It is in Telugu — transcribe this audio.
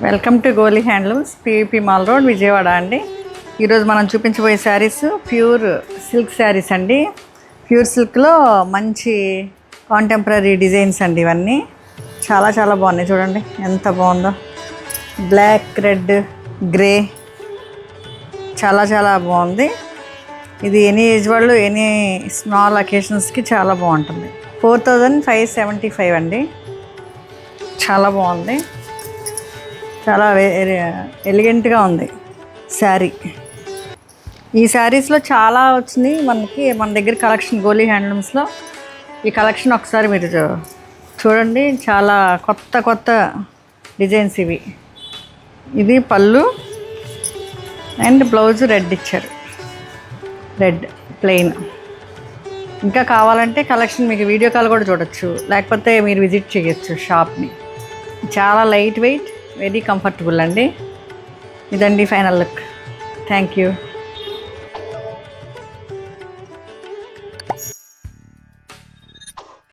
Welcome to Goli handlooms, PVP mall road, Vijayawada అండి. ఈరోజు మనం చూపించబోయే శారీస్ ప్యూర్ సిల్క్ శారీస్ అండి. ప్యూర్ సిల్క్లో మంచి కాంటెంపరీ డిజైన్స్ అండి. ఇవన్నీ చాలా చాలా బాగున్నాయి. చూడండి ఎంత బాగుందో. బ్లాక్, రెడ్, గ్రే చాలా చాలా బాగుంది. ఇది ఎనీ ఏజ్ వాళ్ళు, ఎనీ స్మాల్ అకేషన్స్కి చాలా బాగుంటుంది. 4575 అండి. చాలా బాగుంది. చాలా ఎలిగెంట్గా ఉంది శారీ. ఈ శారీస్లో చాలా వచ్చినాయి మనకి. మన దగ్గర కలెక్షన్ గోలీ హ్యాండ్లూమ్స్లో ఈ కలెక్షన్ ఒకసారి మీరు చూడండి. చాలా కొత్త కొత్త డిజైన్స్ ఇవి. ఇది పళ్ళు అండ్ బ్లౌజ్ రెడ్ ఇచ్చారు, రెడ్ ప్లెయిన్. ఇంకా కావాలంటే కలెక్షన్ మీకు వీడియో కాల్ కూడా చూడొచ్చు, లేకపోతే మీరు విజిట్ చేయొచ్చు షాప్ని. చాలా లైట్ వెయిట్, వెరీ కంఫర్టబుల్ అండి. ఇదండి ఫైనల్ లుక్. Thank you.